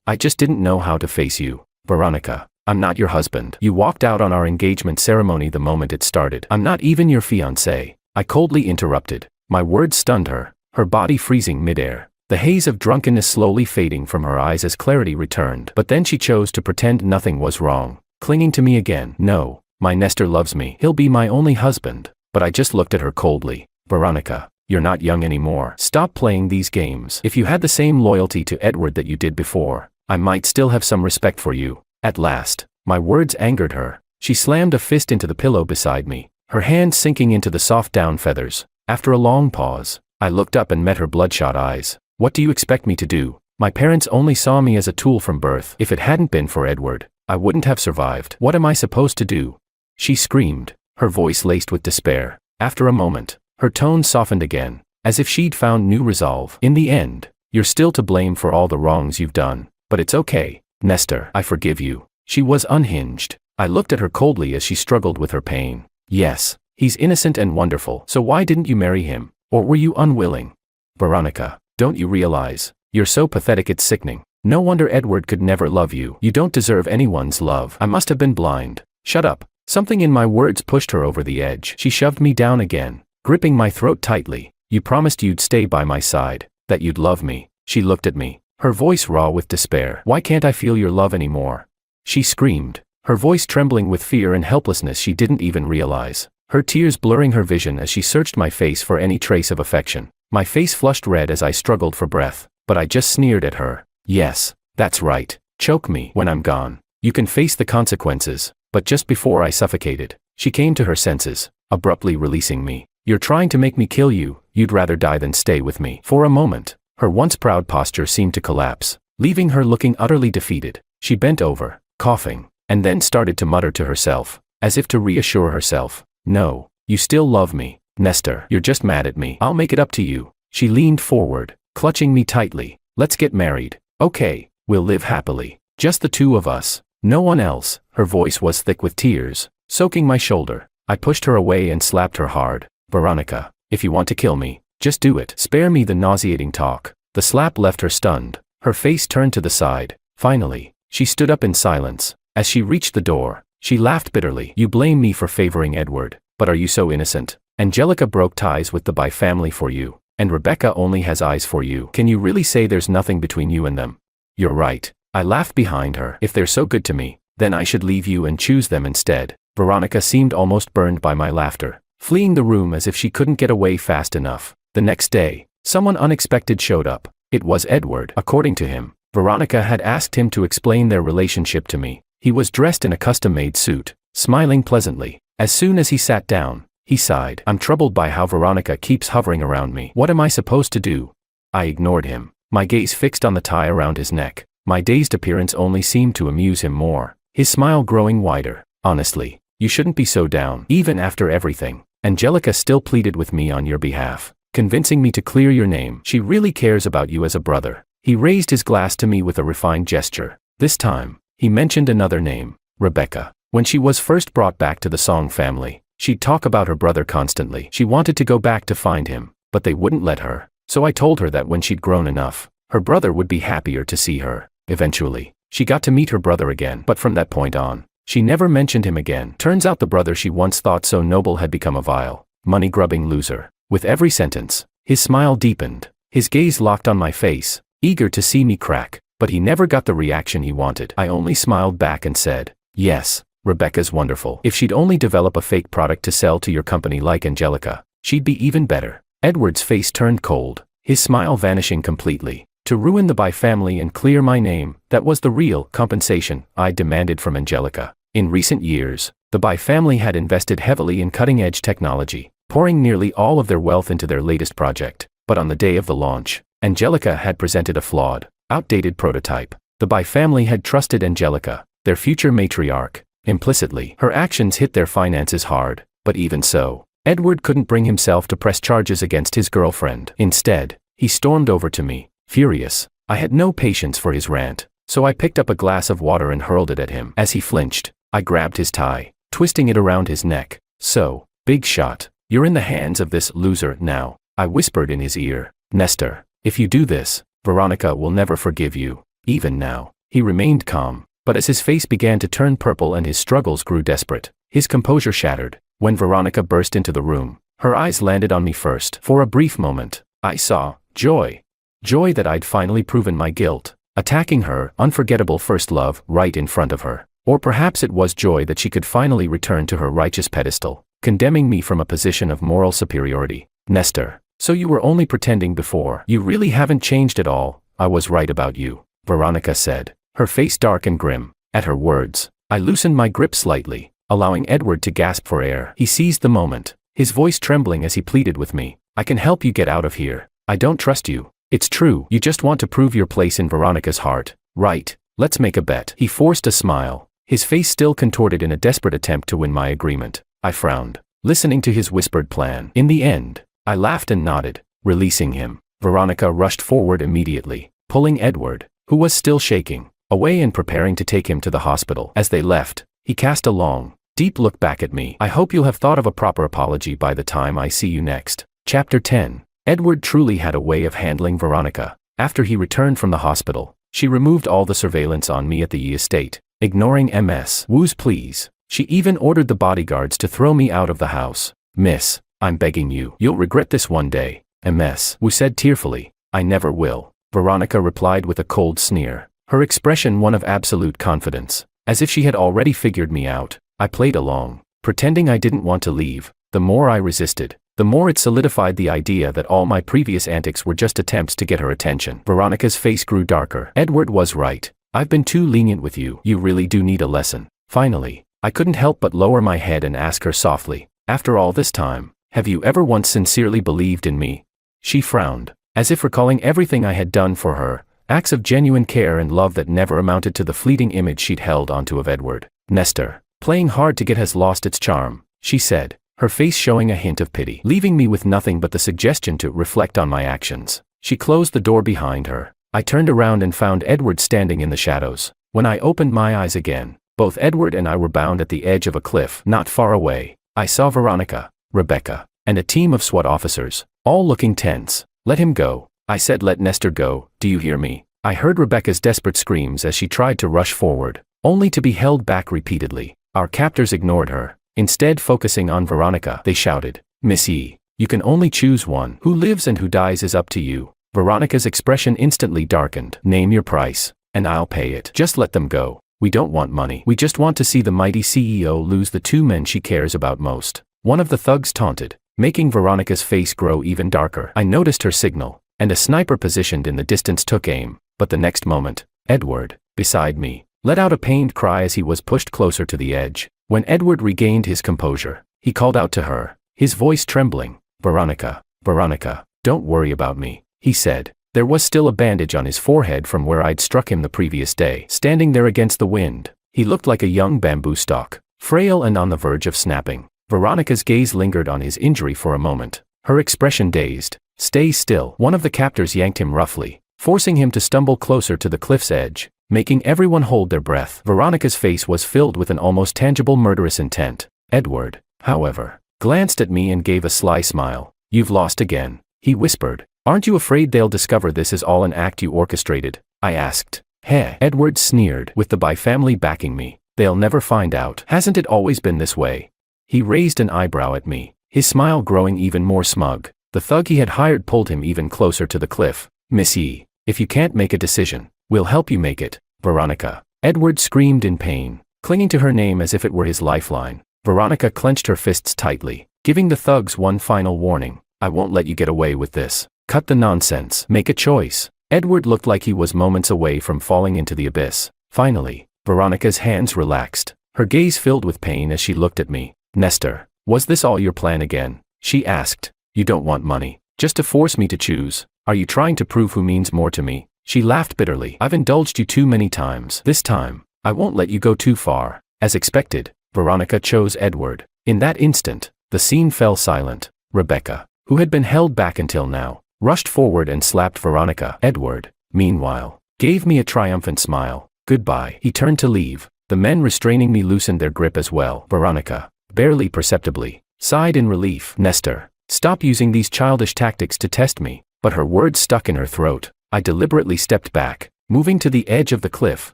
I just didn't know how to face you. Veronica, I'm not your husband. You walked out on our engagement ceremony the moment it started. I'm not even your fiancé. I coldly interrupted. My words stunned her, her body freezing midair, the haze of drunkenness slowly fading from her eyes as clarity returned. But then she chose to pretend nothing was wrong, clinging to me again. No, my Nestor loves me. He'll be my only husband. But I just looked at her coldly. Veronica, you're not young anymore. Stop playing these games. If you had the same loyalty to Edward that you did before, I might still have some respect for you. At last, my words angered her. She slammed a fist into the pillow beside me, her hand sinking into the soft down feathers. After a long pause, I looked up and met her bloodshot eyes. What do you expect me to do? My parents only saw me as a tool from birth. If it hadn't been for Edward, I wouldn't have survived. What am I supposed to do? She screamed, her voice laced with despair. After a moment, her tone softened again, as if she'd found new resolve. In the end, you're still to blame for all the wrongs you've done, but it's okay. Nestor, I forgive you. She was unhinged. I looked at her coldly as she struggled with her pain. Yes, he's innocent and wonderful, so why didn't you marry him? Or were you unwilling? Veronica, don't you realize? You're so pathetic it's sickening. No wonder Edward could never love you. You don't deserve anyone's love. I must have been blind. Shut up. Something in my words pushed her over the edge. She shoved me down again, gripping my throat tightly. You promised you'd stay by my side, that you'd love me. She looked at me, her voice raw with despair. Why can't I feel your love anymore? She screamed, her voice trembling with fear and helplessness she didn't even realize, her tears blurring her vision as she searched my face for any trace of affection. My face flushed red as I struggled for breath, but I just sneered at her. Yes, that's right. Choke me when I'm gone. You can face the consequences. But just before I suffocated, she came to her senses, abruptly releasing me. You're trying to make me kill you. You'd rather die than stay with me. For a moment, her once proud posture seemed to collapse, leaving her looking utterly defeated. She bent over, coughing, and then started to mutter to herself, as if to reassure herself. No, you still love me, Nestor. You're just mad at me. I'll make it up to you. She leaned forward, clutching me tightly. Let's get married. Okay, we'll live happily. Just the two of us. No one else. Her voice was thick with tears, soaking my shoulder. I pushed her away and slapped her hard. Veronica, if you want to kill me, just do it. Spare me the nauseating talk. The slap left her stunned. Her face turned to the side. Finally, she stood up in silence. As she reached the door, she laughed bitterly. You blame me for favoring Edward, but are you so innocent? Angelica broke ties with the By family for you, and Rebecca only has eyes for you. Can you really say there's nothing between you and them? You're right. I laughed behind her. If they're so good to me, then I should leave you and choose them instead. Veronica seemed almost burned by my laughter, fleeing the room as if she couldn't get away fast enough. The next day, someone unexpected showed up. It was Edward. According to him, Veronica had asked him to explain their relationship to me. He was dressed in a custom-made suit, smiling pleasantly. As soon as he sat down, he sighed. I'm troubled by how Veronica keeps hovering around me. What am I supposed to do? I ignored him, my gaze fixed on the tie around his neck. My dazed appearance only seemed to amuse him more, his smile growing wider. Honestly, you shouldn't be so down. Even after everything, Angelica still pleaded with me on your behalf, convincing me to clear your name. She really cares about you as a brother. He raised his glass to me with a refined gesture. This time, he mentioned another name, Rebecca. When she was first brought back to the Song family, she'd talk about her brother constantly. She wanted to go back to find him, but they wouldn't let her. So I told her that when she'd grown enough, her brother would be happier to see her. Eventually, she got to meet her brother again, but from that point on, she never mentioned him again. Turns out the brother she once thought so noble had become a vile, money-grubbing loser. With every sentence, his smile deepened, his gaze locked on my face, eager to see me crack, but he never got the reaction he wanted. I only smiled back and said, yes, Rebecca's wonderful. If she'd only develop a fake product to sell to your company like Angelica, she'd be even better. Edward's face turned cold, his smile vanishing completely. To ruin the By family and clear my name, that was the real compensation I demanded from Angelica. In recent years, the By family had invested heavily in cutting-edge technology, pouring nearly all of their wealth into their latest project. But on the day of the launch, Angelica had presented a flawed, outdated prototype. The By family had trusted Angelica, their future matriarch, implicitly. Her actions hit their finances hard, but even so, Edward couldn't bring himself to press charges against his girlfriend. Instead, he stormed over to me, furious. I had no patience for his rant, so I picked up a glass of water and hurled it at him. As he flinched, I grabbed his tie, twisting it around his neck. So, big shot, you're in the hands of this loser now, I whispered in his ear. Nestor, if you do this, Veronica will never forgive you. Even now, he remained calm, but as his face began to turn purple and his struggles grew desperate, his composure shattered. When Veronica burst into the room, her eyes landed on me first. For a brief moment, I saw joy. Joy that I'd finally proven my guilt, attacking her unforgettable first love right in front of her. Or perhaps it was joy that she could finally return to her righteous pedestal, condemning me from a position of moral superiority. Nestor, so you were only pretending before. You really haven't changed at all. I was right about you, Veronica said, her face dark and grim. At her words, I loosened my grip slightly, allowing Edward to gasp for air. He seized the moment, his voice trembling as he pleaded with me. I can help you get out of here. I don't trust you. It's true, you just want to prove your place in Veronica's heart, right? Let's make a bet. He forced a smile, his face still contorted in a desperate attempt to win my agreement. I frowned, listening to his whispered plan. In the end, I laughed and nodded, releasing him. Veronica rushed forward immediately, pulling Edward, who was still shaking, away and preparing to take him to the hospital. As they left, he cast a long, deep look back at me. I hope you'll have thought of a proper apology by the time I see you next. Chapter 10. Edward truly had a way of handling Veronica. After he returned from the hospital, she removed all the surveillance on me at the estate, ignoring Ms. Wu's pleas. She even ordered the bodyguards to throw me out of the house. Miss, I'm begging you. You'll regret this one day, Ms. Wu said tearfully. I never will, Veronica replied with a cold sneer, her expression one of absolute confidence. As if she had already figured me out, I played along, pretending I didn't want to leave. The more I resisted, the more it solidified the idea that all my previous antics were just attempts to get her attention. Veronica's face grew darker. Edward was right. I've been too lenient with you. You really do need a lesson. Finally, I couldn't help but lower my head and ask her softly, after all this time, have you ever once sincerely believed in me? She frowned, as if recalling everything I had done for her, acts of genuine care and love that never amounted to the fleeting image she'd held onto of Edward. Nestor, playing hard to get has lost its charm, she said, her face showing a hint of pity, leaving me with nothing but the suggestion to reflect on my actions. She closed the door behind her. I turned around and found Edward standing in the shadows. When I opened my eyes again, both Edward and I were bound at the edge of a cliff not far away. I saw Veronica, Rebecca, and a team of SWAT officers, all looking tense. Let him go, I said. Let Nestor go, do you hear me? I heard Rebecca's desperate screams as she tried to rush forward, only to be held back repeatedly. Our captors ignored her. Instead, focusing on Veronica, they shouted, Miss E, you can only choose one. Who lives and who dies is up to you. Veronica's expression instantly darkened. Name your price, and I'll pay it. Just let them go. We don't want money. We just want to see the mighty CEO lose the two men she cares about most. One of the thugs taunted, making Veronica's face grow even darker. I noticed her signal, and a sniper positioned in the distance took aim, but the next moment, Edward, beside me, let out a pained cry as he was pushed closer to the edge. When Edward regained his composure, he called out to her, his voice trembling, Veronica, Veronica, don't worry about me, he said. There was still a bandage on his forehead from where I'd struck him the previous day. Standing there against the wind, he looked like a young bamboo stalk, frail and on the verge of snapping. Veronica's gaze lingered on his injury for a moment, her expression dazed. Stay still. One of the captors yanked him roughly, forcing him to stumble closer to the cliff's edge, making everyone hold their breath. Veronica's face was filled with an almost tangible murderous intent. Edward, however, glanced at me and gave a sly smile. You've lost again, he whispered. Aren't you afraid they'll discover this is all an act you orchestrated? I asked. Heh. Edward sneered. With the Bai family backing me, they'll never find out. Hasn't it always been this way? He raised an eyebrow at me, his smile growing even more smug. The thug he had hired pulled him even closer to the cliff. Miss E, if you can't make a decision, we'll help you make it. Veronica. Edward screamed in pain, clinging to her name as if it were his lifeline. Veronica clenched her fists tightly, giving the thugs one final warning. I won't let you get away with this. Cut the nonsense. Make a choice. Edward looked like he was moments away from falling into the abyss. Finally, Veronica's hands relaxed, her gaze filled with pain as she looked at me. Nestor, was this all your plan again? She asked. You don't want money, just to force me to choose. Are you trying to prove who means more to me? She laughed bitterly. I've indulged you too many times. This time, I won't let you go too far. As expected, Veronica chose Edward. In that instant, the scene fell silent. Rebecca, who had been held back until now, rushed forward and slapped Veronica. Edward, meanwhile, gave me a triumphant smile. Goodbye. He turned to leave. The men restraining me loosened their grip as well. Veronica, barely perceptibly, sighed in relief. Nestor, stop using these childish tactics to test me. But her words stuck in her throat. I deliberately stepped back, moving to the edge of the cliff.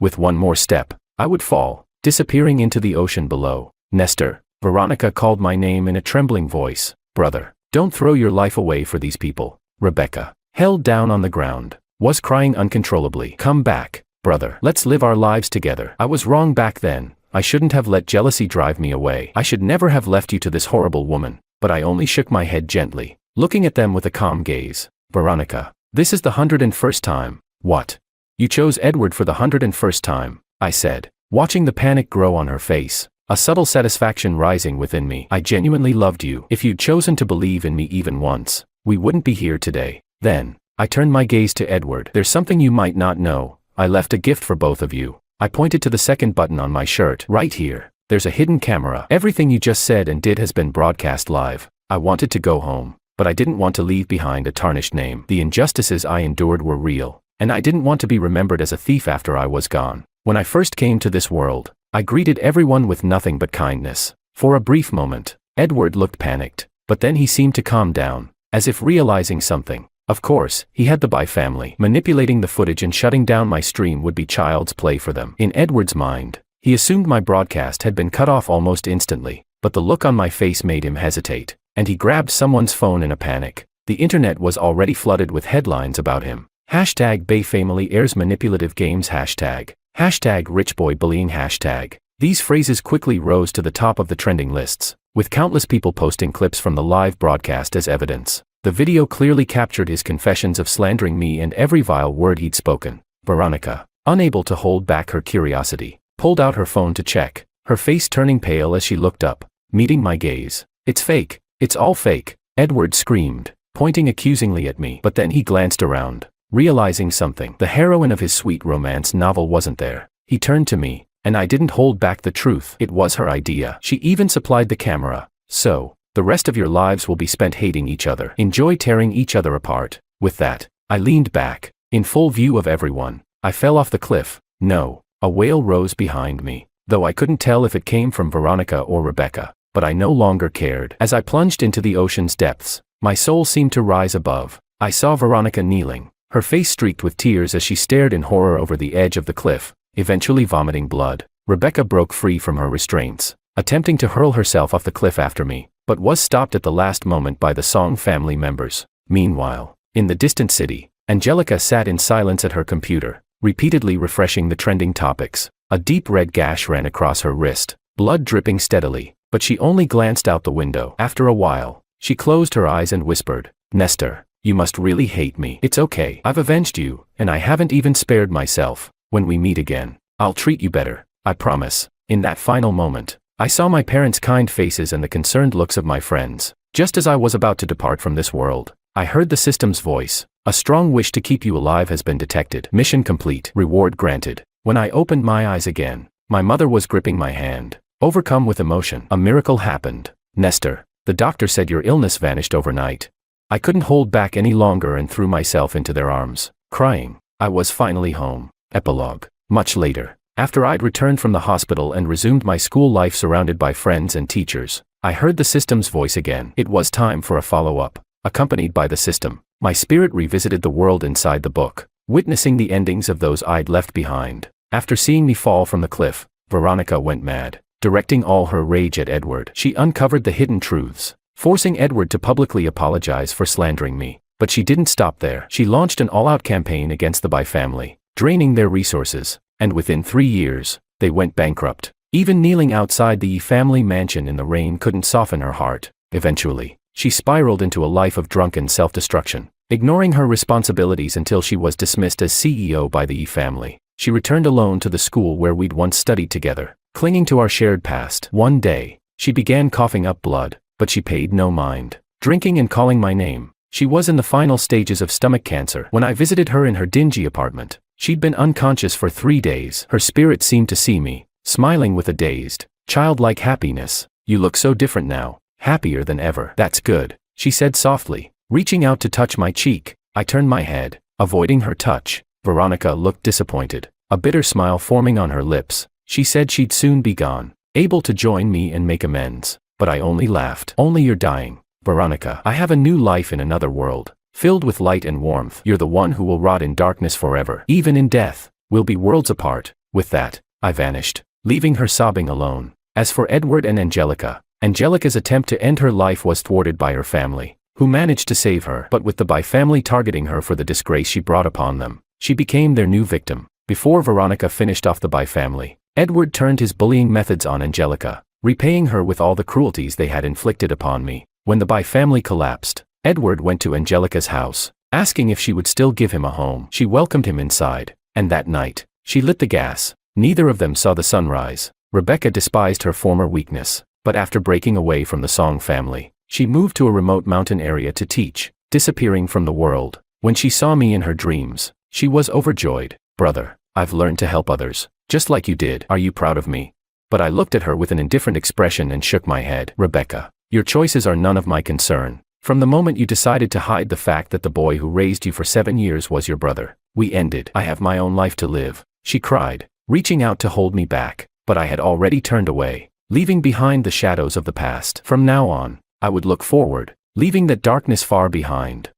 With one more step, I would fall, disappearing into the ocean below. Nestor, Veronica called my name in a trembling voice. Brother, don't throw your life away for these people. Rebecca, held down on the ground, was crying uncontrollably. Come back, brother. Let's live our lives together. I was wrong back then. I shouldn't have let jealousy drive me away. I should never have left you to this horrible woman. But I only shook my head gently, looking at them with a calm gaze. Veronica, this is the 101st time. What? You chose Edward for the 101st time, I said, watching the panic grow on her face, a subtle satisfaction rising within me. I genuinely loved you. If you'd chosen to believe in me even once, we wouldn't be here today. Then, I turned my gaze to Edward. There's something you might not know. I left a gift for both of you. I pointed to the second button on my shirt. Right here. There's a hidden camera. Everything you just said and did has been broadcast live. I wanted to go home, but I didn't want to leave behind a tarnished name. The injustices I endured were real, and I didn't want to be remembered as a thief after I was gone. When I first came to this world, I greeted everyone with nothing but kindness. For a brief moment, Edward looked panicked, but then he seemed to calm down, as if realizing something. Of course, he had the By family. Manipulating the footage and shutting down my stream would be child's play for them. In Edward's mind, he assumed my broadcast had been cut off almost instantly, but the look on my face made him hesitate, and he grabbed someone's phone in a panic. The internet was already flooded with headlines about him. Hashtag Bay family airs manipulative games. Hashtag rich boy bullying. Hashtag. These phrases quickly rose to the top of the trending lists, with countless people posting clips from the live broadcast as evidence. The video clearly captured his confessions of slandering me and every vile word he'd spoken. Veronica, unable to hold back her curiosity, pulled out her phone to check, her face turning pale as she looked up, meeting my gaze. It's fake. It's all fake, Edward screamed, pointing accusingly at me. But then he glanced around, realizing something. The heroine of his sweet romance novel wasn't there. He turned to me, and I didn't hold back the truth. It was her idea. She even supplied the camera. So, the rest of your lives will be spent hating each other. Enjoy tearing each other apart. With that, I leaned back. In full view of everyone, I fell off the cliff. No, a wail rose behind me, though I couldn't tell if it came from Veronica or Rebecca. But I no longer cared. As I plunged into the ocean's depths, my soul seemed to rise above. I saw Veronica kneeling, her face streaked with tears as she stared in horror over the edge of the cliff, eventually vomiting blood. Rebecca broke free from her restraints, attempting to hurl herself off the cliff after me, but was stopped at the last moment by the Song family members. Meanwhile, in the distant city, Angelica sat in silence at her computer, repeatedly refreshing the trending topics. A deep red gash ran across her wrist, blood dripping steadily, but she only glanced out the window. After a while, she closed her eyes and whispered, "Nestor, you must really hate me. It's okay. I've avenged you, and I haven't even spared myself. When we meet again, I'll treat you better. I promise." In that final moment, I saw my parents' kind faces and the concerned looks of my friends. Just as I was about to depart from this world, I heard the system's voice. "A strong wish to keep you alive has been detected. Mission complete. Reward granted." When I opened my eyes again, my mother was gripping my hand, overcome with emotion. "A miracle happened, Nestor. The doctor said your illness vanished overnight." I couldn't hold back any longer and threw myself into their arms, crying. I was finally home. Epilogue. Much later, after I'd returned from the hospital and resumed my school life surrounded by friends and teachers, I heard the system's voice again. It was time for a follow-up. Accompanied by the system, my spirit revisited the world inside the book, witnessing the endings of those I'd left behind. After seeing me fall from the cliff, Veronica went mad. Directing all her rage at Edward, she uncovered the hidden truths, forcing Edward to publicly apologize for slandering me. But she didn't stop there. She launched an all-out campaign against the By family, draining their resources, and within 3 years, they went bankrupt. Even kneeling outside the family mansion in the rain couldn't soften her heart. Eventually, she spiraled into a life of drunken self-destruction, ignoring her responsibilities until she was dismissed as CEO by the family. She returned alone to the school where we'd once studied together, clinging to our shared past. One day, she began coughing up blood, but she paid no mind, drinking and calling my name. She was in the final stages of stomach cancer when I visited her in her dingy apartment. She'd been unconscious for 3 days. Her spirit seemed to see me, smiling with a dazed, childlike happiness. "You look so different now, happier than ever." "That's good," she said softly, reaching out to touch my cheek. I turned my head, avoiding her touch. Veronica looked disappointed, a bitter smile forming on her lips. She said she'd soon be gone, able to join me and make amends. But I only laughed. "Only you're dying, Veronica. I have a new life in another world, filled with light and warmth. You're the one who will rot in darkness forever. Even in death, we'll be worlds apart." With that, I vanished, leaving her sobbing alone. As for Edward and Angelica, Angelica's attempt to end her life was thwarted by her family, who managed to save her. But with the By family targeting her for the disgrace she brought upon them, she became their new victim. Before Veronica finished off the By family, Edward turned his bullying methods on Angelica, repaying her with all the cruelties they had inflicted upon me. When the By family collapsed, Edward went to Angelica's house, asking if she would still give him a home. She welcomed him inside, and that night, she lit the gas. Neither of them saw the sunrise. Rebecca despised her former weakness, but after breaking away from the Song family, she moved to a remote mountain area to teach, disappearing from the world. When she saw me in her dreams, she was overjoyed. "Brother, I've learned to help others, just like you did. Are you proud of me?" But I looked at her with an indifferent expression and shook my head. "Rebecca, your choices are none of my concern. From the moment you decided to hide the fact that the boy who raised you for 7 years was your brother, We ended. I have my own life to live, she cried, reaching out to hold me back, but I had already turned away, leaving behind the shadows of the past. From now on, I would look forward, leaving that darkness far behind.